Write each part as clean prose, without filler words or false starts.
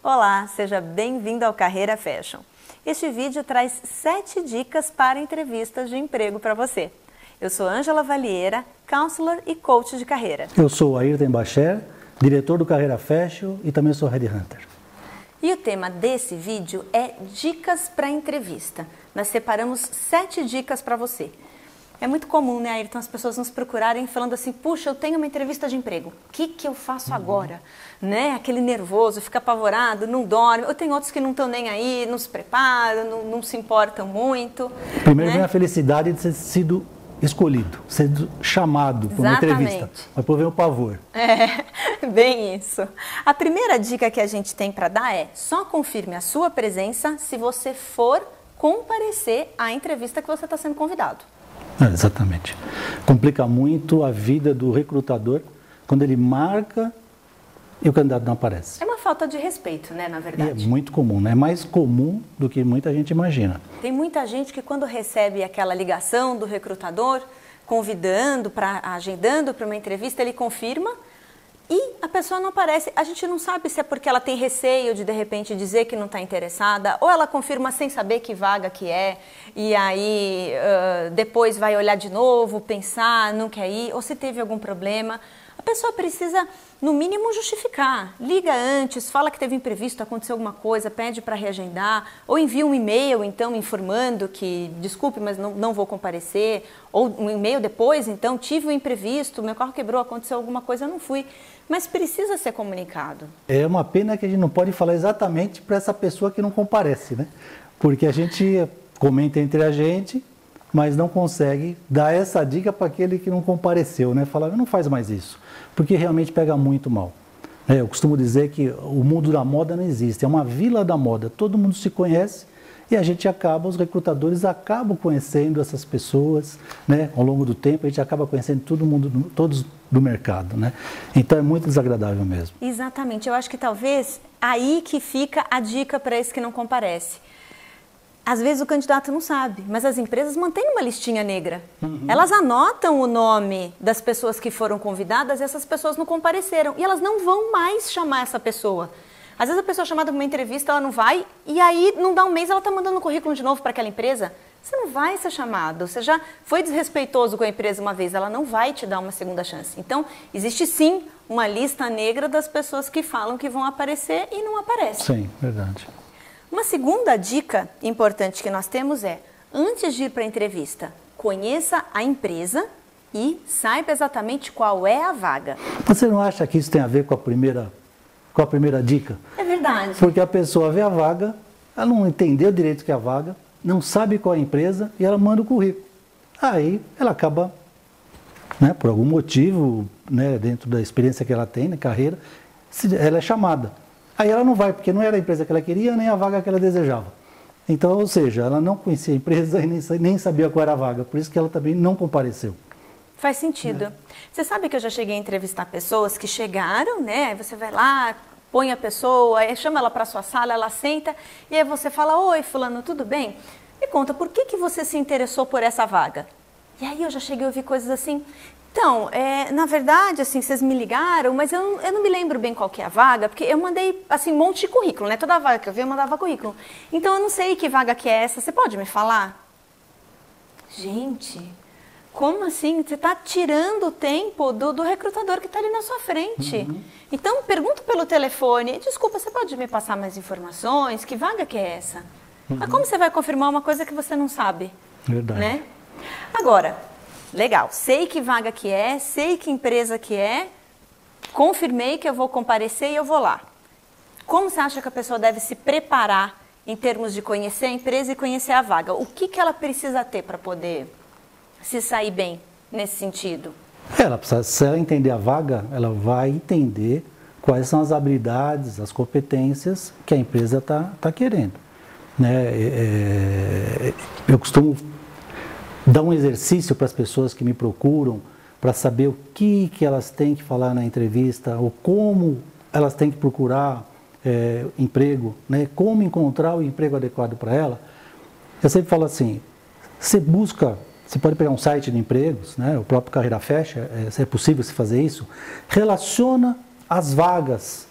Olá, seja bem-vindo ao Carreira Fashion. Este vídeo traz 7 dicas para entrevistas de emprego para você. Eu sou Ângela Valieira, counselor e coach de carreira. Eu sou Ayrton Bacher, diretor do Carreira Fashion e também sou headhunter. E o tema desse vídeo é dicas para entrevista. Nós separamos 7 dicas para você. É muito comum, né, Ayrton, as pessoas nos procurarem falando assim, puxa, eu tenho uma entrevista de emprego, o que eu faço agora? Né? Aquele nervoso, fica apavorado, não dorme, ou tem outros que não estão nem aí, não se preparam, não se importam muito. Primeiro né? vem a felicidade de ter sido escolhido, sido chamado para uma entrevista, mas depois vem o pavor. É, bem isso. A primeira dica que a gente tem para dar é, só confirme a sua presença se você for comparecer à entrevista que você está sendo convidado. Exatamente. Complica muito a vida do recrutador quando ele marca e o candidato não aparece. É uma falta de respeito, né, na verdade. É muito comum, né? É mais comum do que muita gente imagina. Tem muita gente que quando recebe aquela ligação do recrutador, convidando, agendando para uma entrevista, ele confirma e a pessoa não aparece. A gente não sabe se é porque ela tem receio de repente dizer que não está interessada, ou ela confirma sem saber que vaga que é, e aí depois vai olhar de novo, pensar, não quer ir, ou se teve algum problema. A pessoa precisa, no mínimo, justificar. Liga antes, fala que teve imprevisto, aconteceu alguma coisa, pede para reagendar, ou envia um e-mail, então, informando que, desculpe, mas não vou comparecer, ou um e-mail depois, então, tive um imprevisto, meu carro quebrou, aconteceu alguma coisa, eu não fui. Mas precisa ser comunicado. É uma pena que a gente não pode falar exatamente para essa pessoa que não comparece, né? Porque a gente comenta entre a gente, mas não consegue dar essa dica para aquele que não compareceu, né? Falar, não faz mais isso, porque realmente pega muito mal. Eu costumo dizer que o mundo da moda não existe, é uma vila da moda, todo mundo se conhece e a gente acaba, os recrutadores acabam conhecendo essas pessoas, né? Ao longo do tempo a gente acaba conhecendo todo mundo, todos do mercado, né? Então é muito desagradável mesmo. Exatamente, eu acho que talvez aí que fica a dica para esse que não comparece. Às vezes o candidato não sabe, mas as empresas mantêm uma listinha negra. Elas anotam o nome das pessoas que foram convidadas e essas pessoas não compareceram. E elas não vão mais chamar essa pessoa. Às vezes a pessoa é chamada para uma entrevista, ela não vai, e aí não dá um mês, ela está mandando o currículo de novo para aquela empresa. Você não vai ser chamado, você já foi desrespeitoso com a empresa uma vez, ela não vai te dar uma segunda chance. Então, existe sim uma lista negra das pessoas que falam que vão aparecer e não aparecem. Sim, verdade. Uma segunda dica importante que nós temos é, antes de ir para a entrevista, conheça a empresa e saiba exatamente qual é a vaga. Você não acha que isso tem a ver com a primeira dica? É verdade. Porque a pessoa vê a vaga, ela não entendeu direito o que é a vaga, não sabe qual é a empresa e ela manda o currículo. Aí ela acaba, né, por algum motivo, né, dentro da experiência que ela tem na carreira, ela é chamada. Aí ela não vai, porque não era a empresa que ela queria, nem a vaga que ela desejava. Então, ou seja, ela não conhecia a empresa e nem sabia qual era a vaga, por isso que ela também não compareceu. Faz sentido. Você sabe que eu já cheguei a entrevistar pessoas que chegaram, né? Aí você vai lá, põe a pessoa, chama ela para sua sala, ela senta, e aí você fala, oi fulano, tudo bem? Me conta, por que você se interessou por essa vaga? E aí eu já cheguei a ouvir coisas assim, então, na verdade, assim, vocês me ligaram, mas eu não me lembro bem qual que é a vaga, porque eu mandei, assim, um monte de currículo, né? Toda vaga que eu vi, eu mandava currículo. Então, eu não sei que vaga que é essa, você pode me falar? Gente, como assim? Você está tirando o tempo do recrutador que está ali na sua frente. Então, pergunta pelo telefone, desculpa, você pode me passar mais informações? Que vaga que é essa? Mas como você vai confirmar uma coisa que você não sabe? Verdade. Né? Agora, legal, sei que vaga que é, sei que empresa que é, confirmei que eu vou comparecer e eu vou lá. Como você acha que a pessoa deve se preparar em termos de conhecer a empresa e conhecer a vaga? O que ela precisa ter para poder se sair bem nesse sentido? Se ela entender a vaga, ela vai entender quais são as habilidades, as competências que a empresa está querendo. Né? Eu costumo dar um exercício para as pessoas que me procuram para saber o que elas têm que falar na entrevista, ou como elas têm que procurar emprego, né? Como encontrar o emprego adequado para ela. Eu sempre falo assim, você pode pegar um site de empregos, né? O próprio Carreira Fashion, é possível se fazer isso, relaciona as vagas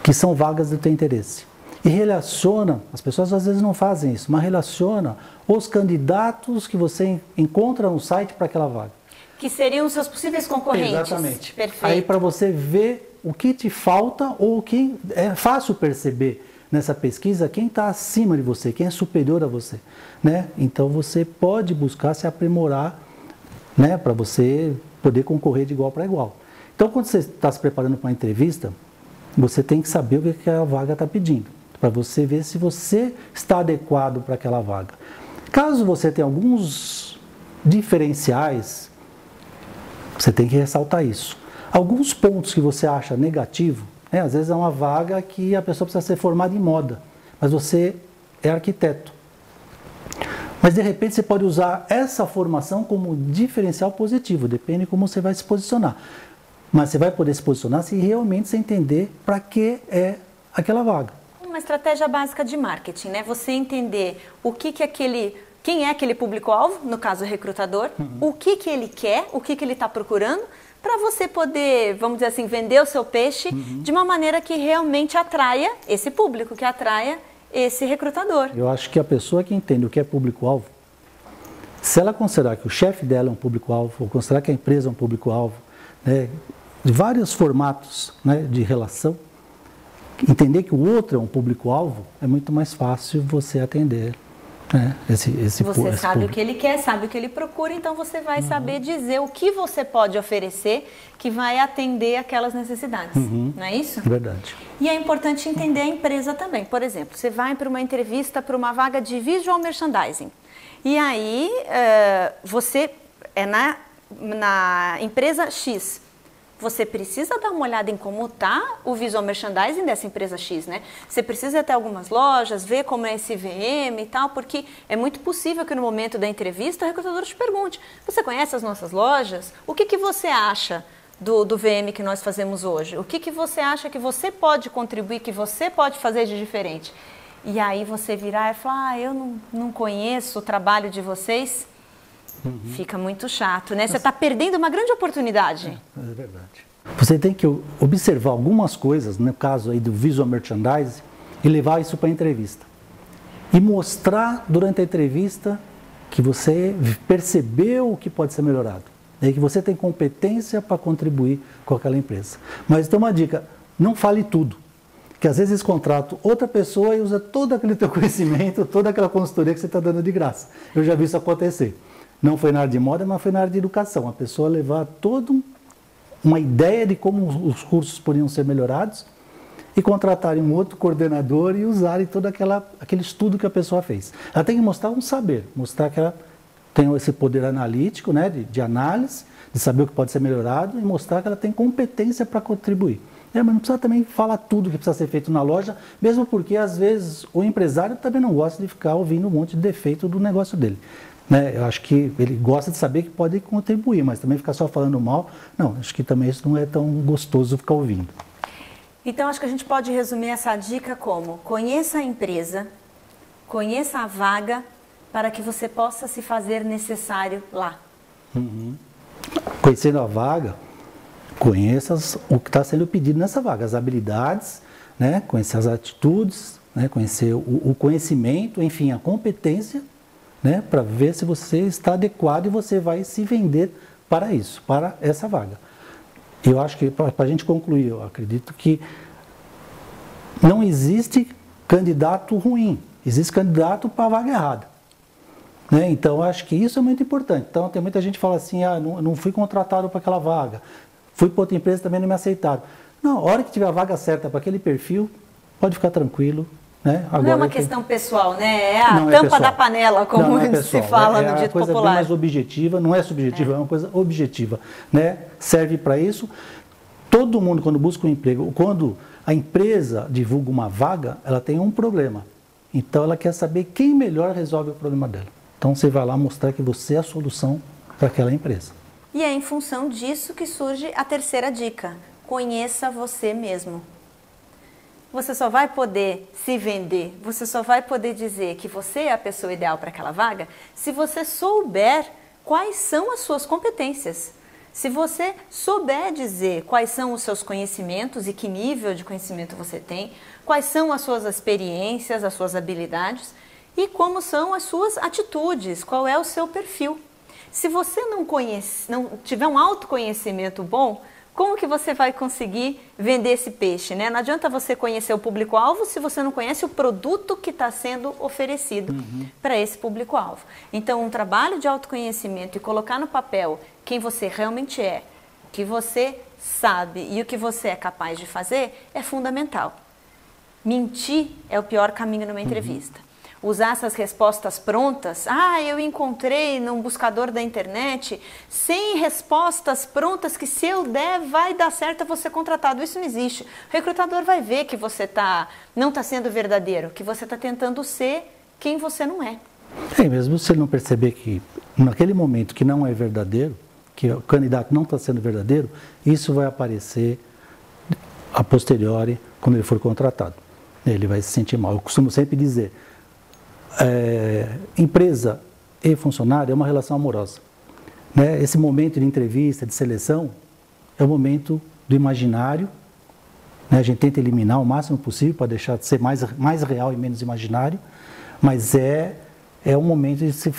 que são vagas do teu interesse. E relaciona, as pessoas às vezes não fazem isso, mas relaciona os candidatos que você encontra no site para aquela vaga. Que seriam os seus possíveis concorrentes. Exatamente. Perfeito. Aí para você ver o que te falta ou o que é fácil perceber nessa pesquisa, quem está acima de você, quem é superior a você, né? Então você pode buscar se aprimorar, né, para você poder concorrer de igual para igual. Então quando você está se preparando para uma entrevista, você tem que saber o que a vaga está pedindo, para você ver se você está adequado para aquela vaga. Caso você tenha alguns diferenciais, você tem que ressaltar isso. Alguns pontos que você acha negativo, né? Às vezes é uma vaga que a pessoa precisa ser formada em moda, mas você é arquiteto. Mas de repente você pode usar essa formação como diferencial positivo, depende de como você vai se posicionar. Mas você vai poder se posicionar se realmente você entender para que é aquela vaga. Uma estratégia básica de marketing, né? Você entender o que quem é aquele público-alvo, no caso o recrutador, o que ele quer, o que ele está procurando, para você poder, vamos dizer assim, vender o seu peixe de uma maneira que realmente atraia esse público, que atraia esse recrutador. Eu acho que a pessoa que entende o que é público-alvo, se ela considerar que o chefe dela é um público-alvo, ou considerar que a empresa é um público-alvo, né, de vários formatos, né, de relação, entender que o outro é um público-alvo, é muito mais fácil você atender, né, esse Você sabe público. o que ele quer, sabe o que ele procura, então você vai saber dizer o que você pode oferecer que vai atender aquelas necessidades, não é isso? Verdade. E é importante entender a empresa também. Por exemplo, você vai para uma entrevista para uma vaga de visual merchandising. E aí, você é na empresa X. Você precisa dar uma olhada em como está o visual merchandising dessa empresa X, né? Você precisa ir até algumas lojas, ver como é esse VM e tal, porque é muito possível que no momento da entrevista o recrutador te pergunte: você conhece as nossas lojas? O que você acha do VM que nós fazemos hoje? O que você acha que você pode contribuir, que você pode fazer de diferente? E aí você virar e falar: eu não conheço o trabalho de vocês. Fica muito chato, né? Você está perdendo uma grande oportunidade. É verdade. Você tem que observar algumas coisas, no caso aí do visual merchandising, e levar isso para a entrevista. E mostrar durante a entrevista que você percebeu o que pode ser melhorado. E que você tem competência para contribuir com aquela empresa. Mas tem uma dica: não fale tudo. Que às vezes eles contratam outra pessoa e usa todo aquele teu conhecimento, toda aquela consultoria que você está dando de graça. Eu já vi isso acontecer. Não foi na área de moda, mas foi na área de educação. A pessoa levar toda uma ideia de como os cursos poderiam ser melhorados e contratarem um outro coordenador e usarem todo aquele estudo que a pessoa fez. Ela tem que mostrar um saber, mostrar que ela tem esse poder analítico, né, de análise, de saber o que pode ser melhorado e mostrar que ela tem competência para contribuir. Mas não precisa também falar tudo que precisa ser feito na loja, mesmo porque às vezes o empresário também não gosta de ficar ouvindo um monte de defeito do negócio dele. Né? Eu acho que ele gosta de saber que pode contribuir, mas também ficar só falando mal, não, acho que também isso não é tão gostoso ficar ouvindo. Então, acho que a gente pode resumir essa dica como: conheça a empresa, conheça a vaga, para que você possa se fazer necessário lá. Conhecendo a vaga, conheça o que está sendo pedido nessa vaga, as habilidades, né? Conhecer as atitudes, né? Conhecer o conhecimento, enfim, a competência, né, para ver se você está adequado e você vai se vender para isso, para essa vaga. Eu acho que, para a gente concluir, eu acredito que não existe candidato ruim, existe candidato para a vaga errada. Né? Então, eu acho que isso é muito importante. Então, tem muita gente que fala assim: não fui contratado para aquela vaga, fui para outra empresa também não me aceitaram. Não, a hora que tiver a vaga certa para aquele perfil, pode ficar tranquilo. Né? Agora, não é uma questão pessoal, né? É a tampa da panela, como se fala no dito popular. É uma coisa bem mais objetiva, não é subjetiva, é uma coisa objetiva. Né? Serve para isso. Todo mundo, quando busca um emprego, quando a empresa divulga uma vaga, ela tem um problema. Então, ela quer saber quem melhor resolve o problema dela. Então, você vai lá mostrar que você é a solução para aquela empresa. E é em função disso que surge a terceira dica: conheça você mesmo. Você só vai poder se vender, você só vai poder dizer que você é a pessoa ideal para aquela vaga se você souber quais são as suas competências. Se você souber dizer quais são os seus conhecimentos e que nível de conhecimento você tem, quais são as suas experiências, as suas habilidades e como são as suas atitudes, qual é o seu perfil. Se você não tiver um autoconhecimento bom, como que você vai conseguir vender esse peixe, né? Não adianta você conhecer o público-alvo se você não conhece o produto que está sendo oferecido para esse público-alvo. Então, um trabalho de autoconhecimento e colocar no papel quem você realmente é, o que você sabe e o que você é capaz de fazer é fundamental. Mentir é o pior caminho numa entrevista. Usar essas respostas prontas, eu encontrei num buscador da internet 100 respostas prontas que se eu der vai dar certo, eu vou ser contratado. Isso não existe. O recrutador vai ver que você não está sendo verdadeiro, que você está tentando ser quem você não é. Mesmo se ele não perceber que naquele momento que não é verdadeiro, que o candidato não está sendo verdadeiro, isso vai aparecer a posteriori quando ele for contratado. Ele vai se sentir mal. Eu costumo sempre dizer, empresa e funcionário é uma relação amorosa. Né? Esse momento de entrevista, de seleção, é o momento do imaginário. Né? A gente tenta eliminar o máximo possível para deixar de ser mais real e menos imaginário, mas é um momento de se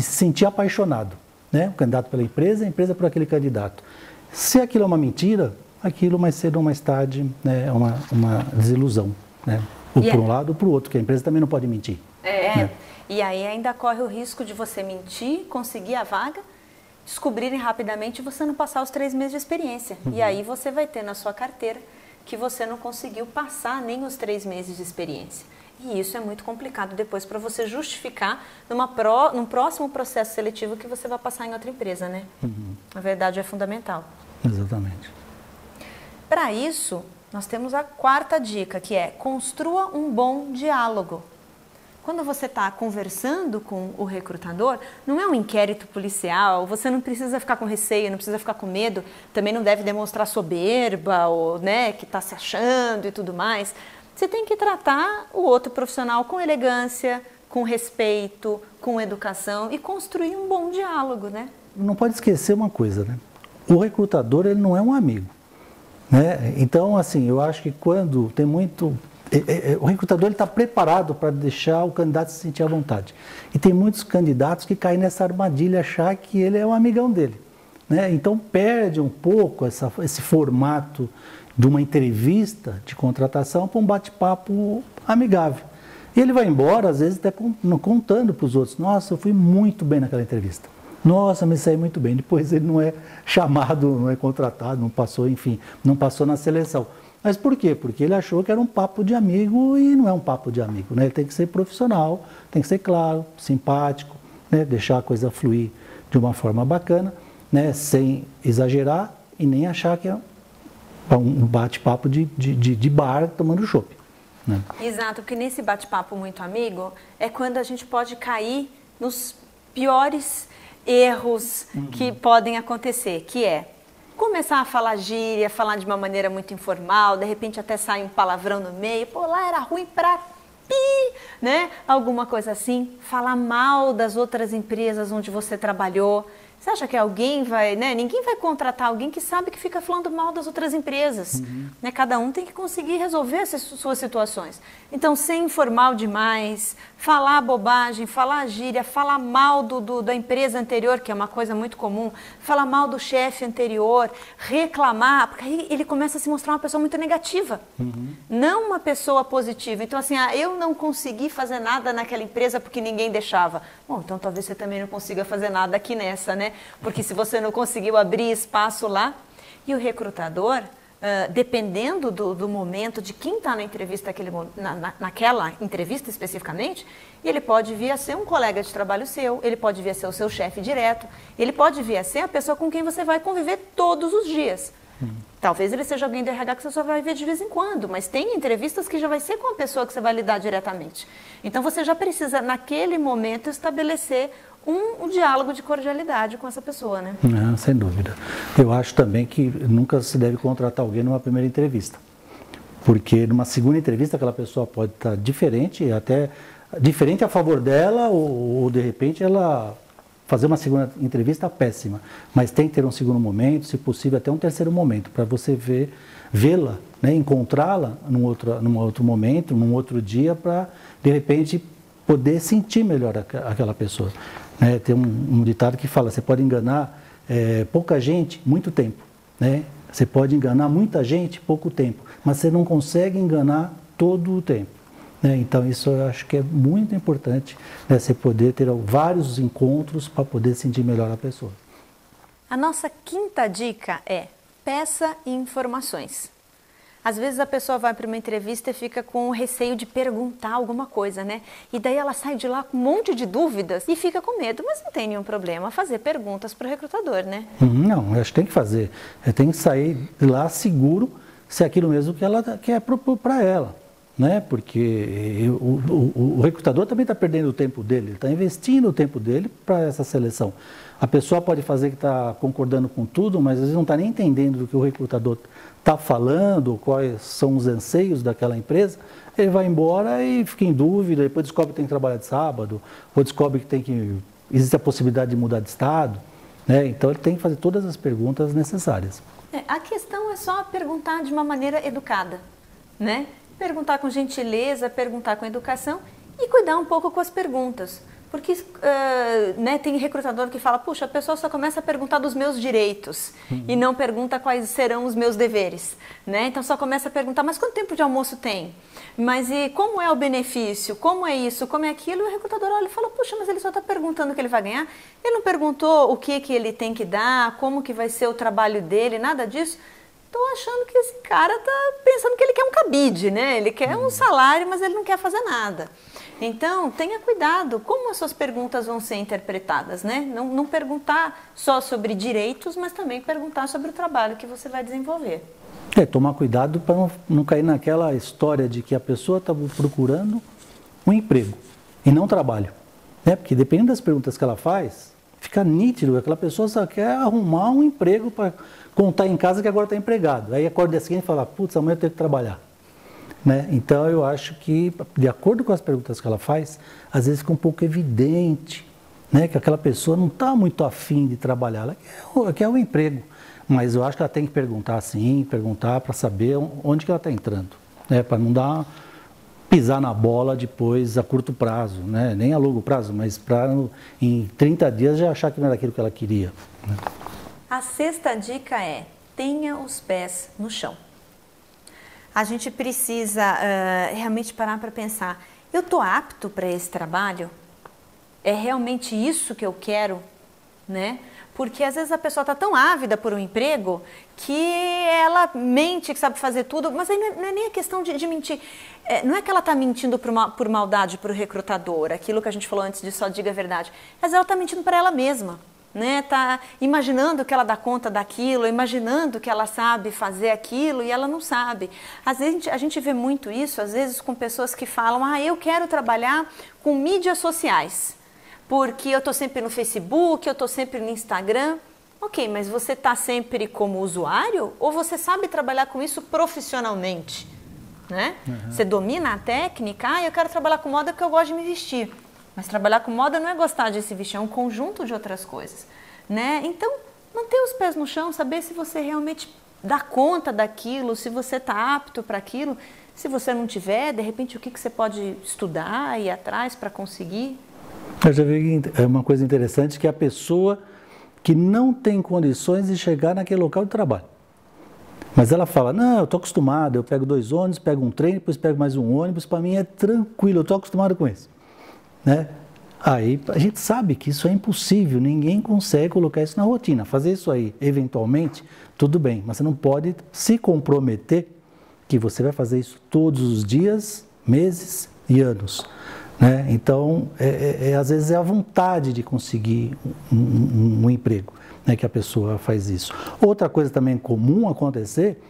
sentir apaixonado. Né? O candidato pela empresa, a empresa por aquele candidato. Se aquilo é uma mentira, aquilo mais cedo ou mais tarde, né, é uma desilusão. Né? Ou por um lado ou para o outro, que a empresa também não pode mentir. Né? E aí ainda corre o risco de você mentir, conseguir a vaga, descobrirem rapidamente e você não passar os 3 meses de experiência. E aí você vai ter na sua carteira que você não conseguiu passar nem os 3 meses de experiência. E isso é muito complicado depois para você justificar num próximo processo seletivo que você vai passar em outra empresa, né? Na verdade é fundamental. Exatamente. Para isso, nós temos a 4ª dica, que é construa um bom diálogo. Quando você está conversando com o recrutador, não é um inquérito policial, você não precisa ficar com receio, não precisa ficar com medo, também não deve demonstrar soberba ou né, que está se achando e tudo mais. Você tem que tratar o outro profissional com elegância, com respeito, com educação e construir um bom diálogo, né? Não pode esquecer uma coisa, né? O recrutador, ele não é um amigo. Né? Então, assim, eu acho que quando tem muito... O recrutador está preparado para deixar o candidato se sentir à vontade. E tem muitos candidatos que caem nessa armadilha, achar que ele é um amigão dele. Né? Então, perde um pouco esse formato de uma entrevista de contratação para um bate-papo amigável. E ele vai embora, às vezes, até contando para os outros, nossa, eu fui muito bem naquela entrevista. Nossa, me saí muito bem. Depois ele não é chamado, não é contratado, não passou, enfim, não passou na seleção. Mas por quê? Porque ele achou que era um papo de amigo e não é um papo de amigo. Né? Ele tem que ser profissional, tem que ser claro, simpático, né? Deixar a coisa fluir de uma forma bacana, né? Sem exagerar e nem achar que é um bate-papo de bar tomando chopp. Né? Exato, porque nesse bate-papo muito amigo é quando a gente pode cair nos piores erros que podem acontecer, que é começar a falar gíria, falar de uma maneira muito informal, de repente até sai um palavrão no meio, pô, lá era ruim pra pi, né? Alguma coisa assim, falar mal das outras empresas onde você trabalhou. Você acha que alguém vai, né? Ninguém vai contratar alguém que sabe que fica falando mal das outras empresas. Né? Cada um tem que conseguir resolver essas suas situações. Então, ser informal demais, falar bobagem, falar gíria, falar mal da empresa anterior, que é uma coisa muito comum, falar mal do chefe anterior, reclamar, porque aí ele começa a se mostrar uma pessoa muito negativa, não uma pessoa positiva. Então, assim, eu não consegui fazer nada naquela empresa porque ninguém deixava. Bom, então talvez você também não consiga fazer nada aqui nessa, né? Porque se você não conseguiu abrir espaço lá, e o recrutador, dependendo do momento de quem está na entrevista, naquela entrevista especificamente, ele pode vir a ser um colega de trabalho seu, ele pode vir a ser o seu chefe direto, ele pode vir a ser a pessoa com quem você vai conviver todos os dias. Talvez ele seja alguém do RH que você só vai ver de vez em quando, mas tem entrevistas que já vai ser com a pessoa que você vai lidar diretamente. Então você já precisa, naquele momento, estabelecer um diálogo de cordialidade com essa pessoa, né? Não, sem dúvida. Eu acho também que nunca se deve contratar alguém numa primeira entrevista. Porque numa segunda entrevista aquela pessoa pode estar diferente, até diferente a favor dela, ou de repente ela fazer uma segunda entrevista péssima, mas tem que ter um segundo momento, se possível até um terceiro momento, para você vê-la, né, encontrá-la num outro momento, num outro dia, para de repente poder sentir melhor aquela pessoa. Né? Tem um ditado que fala, você pode enganar pouca gente, muito tempo. Né? Você pode enganar muita gente, pouco tempo, mas você não consegue enganar todo o tempo. Né? Então isso eu acho que é muito importante, né? Você poder ter vários encontros para poder sentir melhor a pessoa. A nossa quinta dica é: peça informações. Às vezes a pessoa vai para uma entrevista e fica com receio de perguntar alguma coisa, né? E daí ela sai de lá com um monte de dúvidas e fica com medo, mas não tem nenhum problema fazer perguntas para o recrutador, né? Não, eu acho que tem que fazer. Tem que sair de lá seguro se é aquilo mesmo que ela quer propor para ela, né? Porque o recrutador também está perdendo o tempo dele, ele está investindo o tempo dele para essa seleção. A pessoa pode fazer que está concordando com tudo, mas às vezes não está nem entendendo do que o recrutador está falando, quais são os anseios daquela empresa. Ele vai embora e fica em dúvida, depois descobre que tem que trabalhar de sábado, ou descobre que existe a possibilidade de mudar de estado. Né? Então ele tem que fazer todas as perguntas necessárias. A questão é só perguntar de uma maneira educada, né? Perguntar com gentileza, perguntar com educação e cuidar um pouco com as perguntas. Porque né, tem recrutador que fala, puxa, a pessoa só começa a perguntar dos meus direitos e não pergunta quais serão os meus deveres. Né? Então só começa a perguntar, mas quanto tempo de almoço tem? Mas e como é o benefício? Como é isso? Como é aquilo? E o recrutador olha e fala, puxa, mas ele só está perguntando o que ele vai ganhar? Ele não perguntou o que ele tem que dar, como que vai ser o trabalho dele, nada disso? Estou achando que esse cara está pensando que ele quer um cabide, né? Ele quer um salário, mas ele não quer fazer nada. Então, tenha cuidado como as suas perguntas vão ser interpretadas, né? Não perguntar só sobre direitos, mas também perguntar sobre o trabalho que você vai desenvolver. Tomar cuidado para não cair naquela história de que a pessoa está procurando um emprego e não trabalho. Né? Porque dependendo das perguntas que ela faz, fica nítido que aquela pessoa só quer arrumar um emprego para contar em casa que agora está empregado. Aí acorda assim e fala, putz, amanhã eu tenho que trabalhar. Né? Então eu acho que, de acordo com as perguntas que ela faz, às vezes fica um pouco evidente, né, que aquela pessoa não está muito afim de trabalhar, ela quer um emprego. Mas eu acho que ela tem que perguntar sim, perguntar para saber onde que ela está entrando, né, para não pisar na bola depois a curto prazo, né, nem a longo prazo, mas para em 30 dias já achar que não era aquilo que ela queria. Né? A sexta dica é: tenha os pés no chão. A gente precisa realmente parar para pensar, eu estou apto para esse trabalho? É realmente isso que eu quero? Né? Porque às vezes a pessoa está tão ávida por um emprego que ela mente que sabe fazer tudo, mas aí não é nem a questão de mentir. Não é que ela está mentindo por maldade para o recrutador, aquilo que a gente falou antes de só diga a verdade, mas ela está mentindo para ela mesma. Né, tá imaginando que ela dá conta daquilo, imaginando que ela sabe fazer aquilo e ela não sabe. Às vezes a gente vê muito isso, às vezes com pessoas que falam, eu quero trabalhar com mídias sociais, porque eu estou sempre no Facebook, eu estou sempre no Instagram. Ok, mas você está sempre como usuário ou você sabe trabalhar com isso profissionalmente? Né? Você domina a técnica, eu quero trabalhar com moda porque eu gosto de me vestir. Mas trabalhar com moda não é gostar de se vestir, é um conjunto de outras coisas, né? Então, manter os pés no chão, saber se você realmente dá conta daquilo, se você está apto para aquilo. Se você não tiver, de repente, o que você pode estudar, ir atrás para conseguir? Eu já vi uma coisa interessante, que é a pessoa que não tem condições de chegar naquele local de trabalho. Mas ela fala, não, eu estou acostumado, eu pego 2 ônibus, pego um trem, depois pego mais um ônibus, para mim é tranquilo, eu estou acostumado com isso. Né? Aí a gente sabe que isso é impossível, ninguém consegue colocar isso na rotina. Fazer isso aí, eventualmente, tudo bem, mas você não pode se comprometer que você vai fazer isso todos os dias, meses e anos. Né? Então, às vezes é a vontade de conseguir um emprego, né, que a pessoa faz isso. Outra coisa também comum acontecer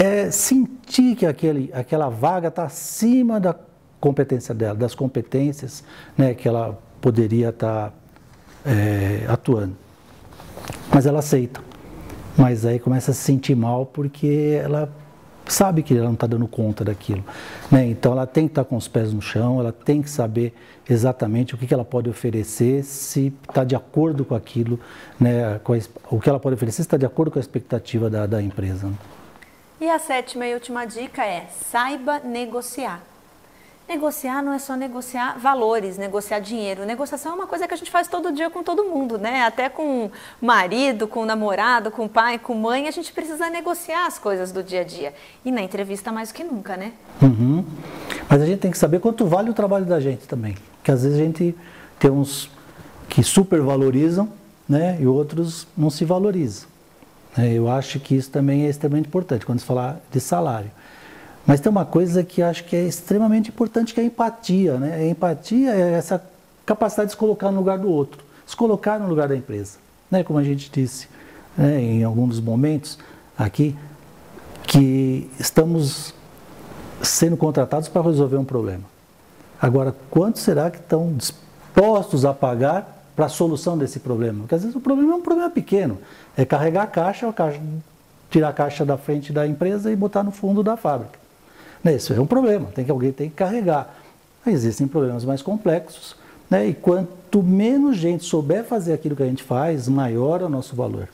é sentir que aquela vaga está acima da competência dela, das competências, né, que ela poderia estar atuando. Mas ela aceita. Mas aí começa a se sentir mal porque ela sabe que ela não está dando conta daquilo, né? Então ela tem que estar com os pés no chão, ela tem que saber exatamente o que ela pode oferecer, se está de acordo com aquilo, né? O que ela pode oferecer está de acordo com a expectativa da empresa. E a 7ª e última dica é: saiba negociar. Negociar não é só negociar valores, negociar dinheiro. Negociação é uma coisa que a gente faz todo dia com todo mundo, né? Até com o marido, com o namorado, com o pai, com a mãe, a gente precisa negociar as coisas do dia a dia. E na entrevista mais do que nunca, né? Uhum. Mas a gente tem que saber quanto vale o trabalho da gente também. Porque às vezes a gente tem uns que supervalorizam, né? E outros não se valorizam. Eu acho que isso também é extremamente importante quando se falar de salário. Mas tem uma coisa que acho que é extremamente importante, que é a empatia, né? A empatia é essa capacidade de se colocar no lugar do outro, se colocar no lugar da empresa, né? Como a gente disse, né, em alguns dos momentos aqui, que estamos sendo contratados para resolver um problema. Agora, quanto será que estão dispostos a pagar para a solução desse problema? Porque às vezes o problema é um problema pequeno, é carregar a caixa, tirar a caixa da frente da empresa e botar no fundo da fábrica. Isso é um problema, alguém tem que carregar. Existem problemas mais complexos, né? E quanto menos gente souber fazer aquilo que a gente faz, maior é o nosso valor,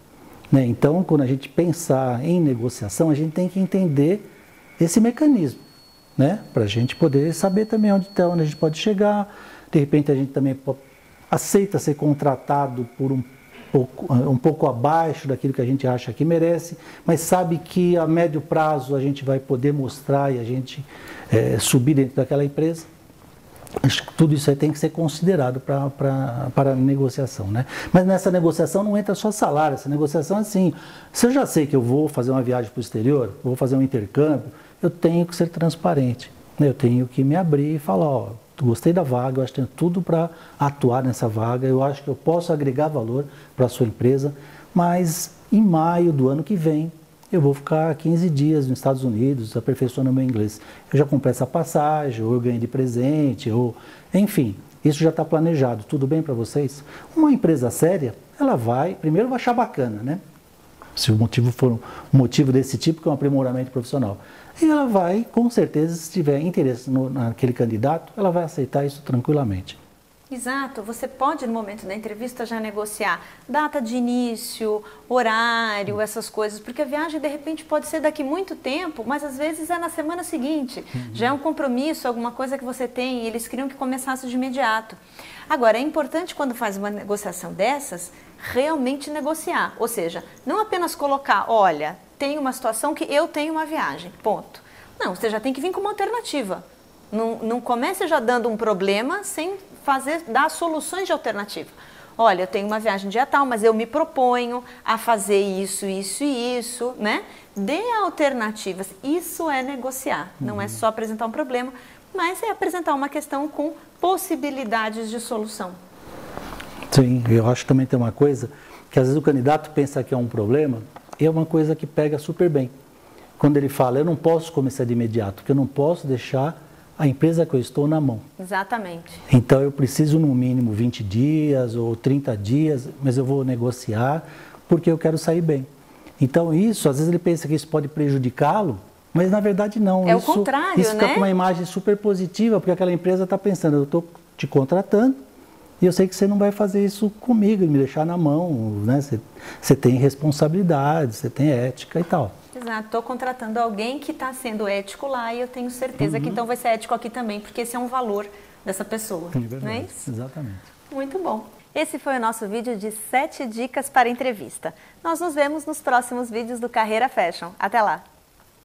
né? Então, quando a gente pensar em negociação, a gente tem que entender esse mecanismo, né? Para a gente poder saber também onde a gente pode chegar. De repente, a gente também aceita ser contratado por um pouco abaixo daquilo que a gente acha que merece, mas sabe que a médio prazo a gente vai poder mostrar e a gente subir dentro daquela empresa. Acho que tudo isso aí tem que ser considerado para a negociação, né? Mas nessa negociação não entra só salário, essa negociação é assim, se eu já sei que eu vou fazer uma viagem para o exterior, vou fazer um intercâmbio, eu tenho que ser transparente, né? Eu tenho que me abrir e falar, ó, gostei da vaga, eu acho que tenho tudo para atuar nessa vaga, eu acho que eu posso agregar valor para a sua empresa, mas em maio do ano que vem eu vou ficar 15 dias nos Estados Unidos aperfeiçoando o meu inglês. Eu já comprei essa passagem, ou eu ganhei de presente, ou enfim, isso já está planejado. Tudo bem para vocês? Uma empresa séria, ela primeiro vai achar bacana, né? Se o motivo for um motivo desse tipo, que é um aprimoramento profissional. E ela vai, com certeza, se tiver interesse naquele candidato, ela vai aceitar isso tranquilamente. Exato, você pode no momento da entrevista já negociar data de início, horário, essas coisas, porque a viagem de repente pode ser daqui muito tempo, mas às vezes é na semana seguinte, já é um compromisso, alguma coisa que você tem e eles queriam que começasse de imediato. Agora, é importante quando faz uma negociação dessas, realmente negociar, ou seja, não apenas colocar, olha, tem uma situação que eu tenho uma viagem, ponto. Não, você já tem que vir com uma alternativa. Não comece já dando um problema sem dar soluções de alternativa. Olha, eu tenho uma viagem dia tal, mas eu me proponho a fazer isso, isso e isso, né? Dê alternativas. Isso é negociar. Não é só apresentar um problema, mas é apresentar uma questão com possibilidades de solução. Sim, eu acho que também tem uma coisa que às vezes o candidato pensa que é um problema, e é uma coisa que pega super bem. Quando ele fala, eu não posso começar de imediato, porque eu não posso deixar a empresa que eu estou na mão. Exatamente. Então eu preciso no mínimo 20 dias ou 30 dias, mas eu vou negociar porque eu quero sair bem. Então isso, às vezes ele pensa que isso pode prejudicá-lo, mas na verdade não. É o contrário, isso fica né? com uma imagem super positiva, porque aquela empresa está pensando, eu estou te contratando e eu sei que você não vai fazer isso comigo, me deixar na mão, né? Você tem responsabilidade, você tem ética e tal. Exato, estou contratando alguém que está sendo ético lá e eu tenho certeza que então vai ser ético aqui também, porque esse é um valor dessa pessoa, verdade, não é isso? Exatamente. Muito bom. Esse foi o nosso vídeo de 7 dicas para entrevista. Nós nos vemos nos próximos vídeos do Carreira Fashion. Até lá!